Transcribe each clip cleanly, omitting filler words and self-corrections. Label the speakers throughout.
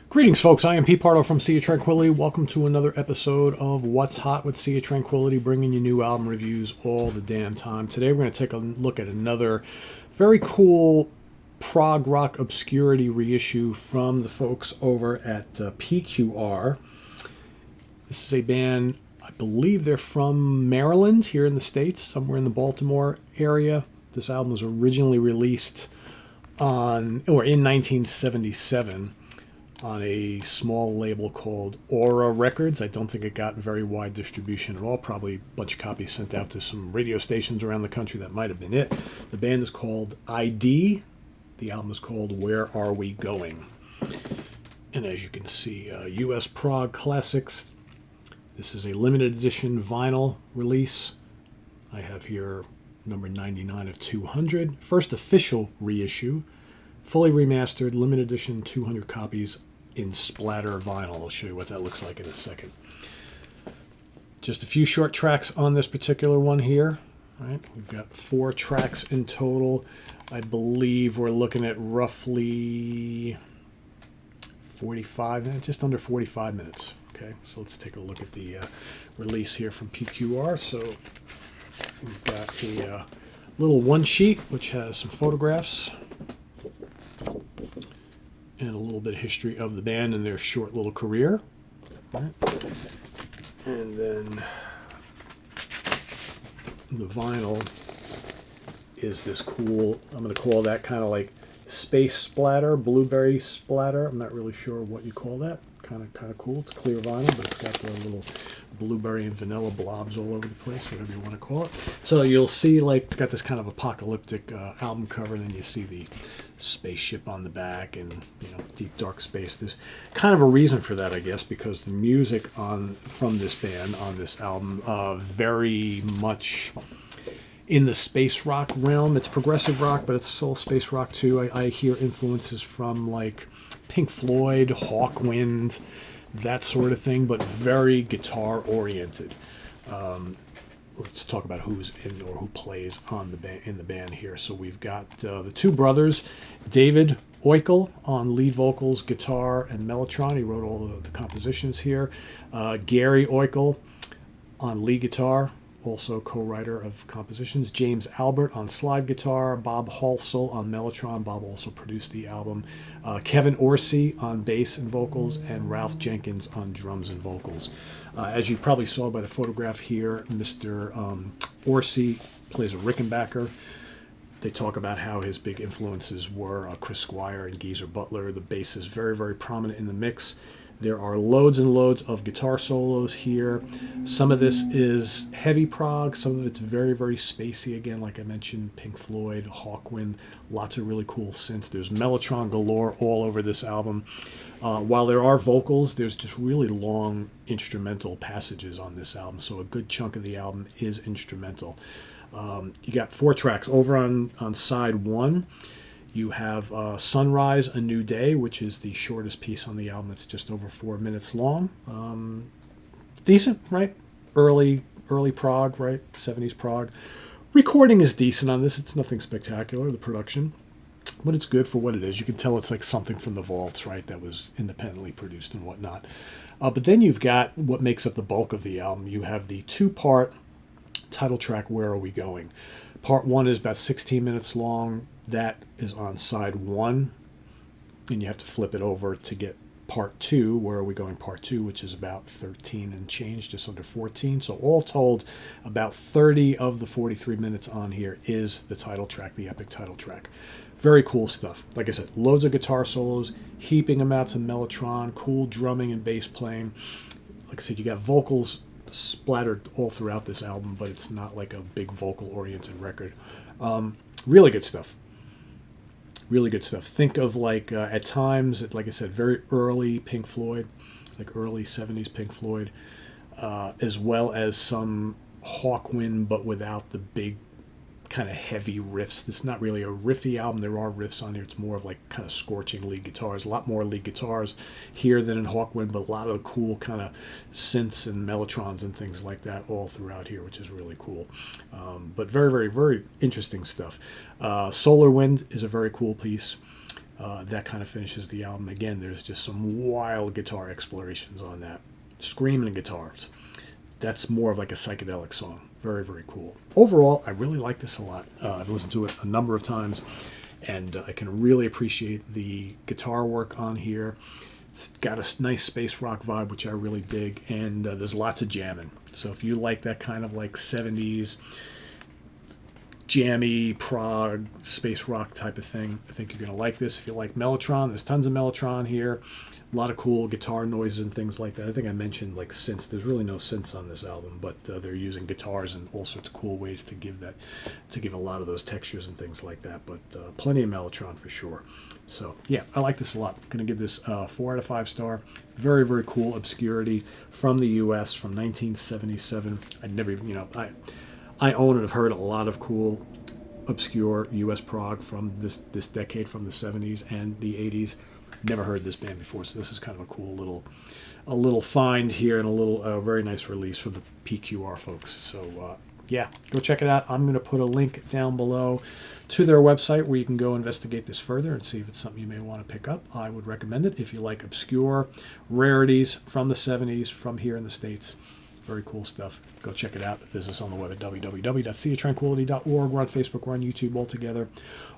Speaker 1: Greetings, folks. I am Pete Pardo from Sea of Tranquility. Welcome to another episode of What's Hot with Sea of Tranquility, bringing you new album reviews all the damn time. Today, we're going to take a look at another very cool prog rock obscurity reissue from the folks over at PQR. This is a band, I believe they're from Maryland, here in the States, somewhere in the Baltimore area. This album was originally released in 1977. On a small label called Aura Records. I don't think it got very wide distribution at all. Probably a bunch of copies sent out to some radio stations around the country. That might have been it. The band is called ID. The album is called Where Are We Going? And as you can see, US Prog Classics. This is a limited edition vinyl release. I have here number 99 of 200. First official reissue. Fully remastered, limited edition, 200 copies in splatter vinyl. I'll show you what that looks like in a second. Just a few short tracks on this particular one here. Right, we've got 4 tracks in total. I believe we're looking at roughly 45 minutes, just under 45 minutes. Okay, so let's take a look at the release here from PQR. So we've got a little one sheet which has some photographs and a little bit of history of the band and their short little career. Right. And then the vinyl is this cool, I'm going to call that kind of like space splatter, blueberry splatter. I'm not really sure what you call that. Kind of cool. It's clear vinyl, but it's got the little blueberry and vanilla blobs all over the place, whatever you want to call it. So you'll see, like, it's got this kind of apocalyptic album cover, and then you see the spaceship on the back and, you know, deep dark space. There's kind of a reason for that, I guess, because the music from this band on this album very much in the space rock realm. It's progressive rock, but it's soul space rock too. I hear influences from like Pink Floyd, Hawkwind, that sort of thing, but very guitar oriented. Let's talk about who's in or who plays on in the band here. So we've got the two brothers, David Oikel on lead vocals, guitar, and mellotron. He wrote all the compositions here. Gary Oikel on lead guitar, also co-writer of compositions. James Albert on slide guitar. Bob Halsell on mellotron. Bob also produced the album. Kevin Orsi on bass and vocals, and Ralph Jenkins on drums and vocals. As you probably saw by the photograph here, Mr. Orsi plays a Rickenbacker. They talk about how his big influences were Chris Squire and Geezer Butler. The bass is very, very prominent in the mix. There are loads and loads of guitar solos here. Some of this is heavy prog. Some of it's very, very spacey. Again, like I mentioned, Pink Floyd, Hawkwind, lots of really cool synths. There's mellotron galore all over this album. While there are vocals, there's just really long instrumental passages on this album. So a good chunk of the album is instrumental. You got 4 tracks. Over on side 1, you have Sunrise, A New Day, which is the shortest piece on the album. It's just over 4 minutes long. Decent, right? Early prog, right? 70s prog. Recording is decent on this. It's nothing spectacular, the production. But it's good for what it is. You can tell it's like something from the vaults, right? That was independently produced and whatnot. But then you've got what makes up the bulk of the album. You have the 2-part title track, Where Are We Going? Part 1 is about 16 minutes long. That is on side 1, and you have to flip it over to get part 2, Where Are We Going? Part 2, which is about 13 and change, just under 14. So all told, about 30 of the 43 minutes on here is the title track, the epic title track. Very cool stuff. Like I said, loads of guitar solos, heaping amounts of mellotron, cool drumming and bass playing. Like I said, you got vocals splattered all throughout this album, but it's not like a big vocal-oriented record. Really good stuff. Really good stuff. Think of like, at times, like I said, very early Pink Floyd, like early 70s Pink Floyd, as well as some Hawkwind, but without the big kind of heavy riffs. This is not really a riffy album. There are riffs on here. It's more of like kind of scorching lead guitars. A lot more lead guitars here than in Hawkwind, but a lot of cool kind of synths and mellotrons and things like that all throughout here, which is really cool. But very, very, very interesting stuff. Solar Wind is a very cool piece. That kind of finishes the album. Again, there's just some wild guitar explorations on that. Screaming guitars. That's more of like a psychedelic song. Very, very cool. Overall, I really like this a lot. I've listened to it a number of times, and I can really appreciate the guitar work on here. It's got a nice space rock vibe, which I really dig, and there's lots of jamming. So if you like that kind of like 70s jammy prog space rock type of thing, I think you're going to like this. If you like Mellotron, there's tons of Mellotron here. A lot of cool guitar noises and things like that. I think I mentioned like synths. There's really no synths on this album, but they're using guitars and all sorts of cool ways to give a lot of those textures and things like that. But plenty of Mellotron for sure. So yeah, I like this a lot. I'm going to give this 4 out of 5 star. Very, very cool obscurity from the U.S. from 1977. I'd never even, I own and have heard a lot of cool obscure U.S. prog from this decade, from the 70s and the 80s. Never heard this band before, so this is kind of a cool little find here, and a little very nice release from the PQR folks. So yeah, go check it out. I'm going to put a link down below to their website where you can go investigate this further and see if it's something you may want to pick up. I would recommend it if you like obscure rarities from the 70s from here in the States. Very cool stuff. Go check it out. Visit us on the web at www.seaoftranquility.org. We're on Facebook. We're on YouTube all together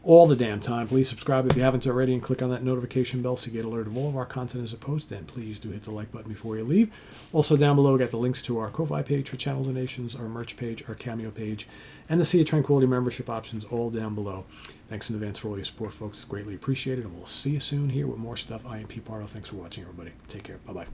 Speaker 1: all the damn time. Please subscribe if you haven't already, and click on that notification bell so you get alerted of all of our content as it posts. And please do hit the like button before you leave. Also down below, we got the links to our Ko-Fi page for channel donations, our merch page, our Cameo page, and the Sea of Tranquility membership options all down below. Thanks in advance for all your support, folks. It's greatly appreciated, and we'll see you soon here with more stuff. I am Pete Pardo. Thanks for watching, everybody. Take care. Bye-bye.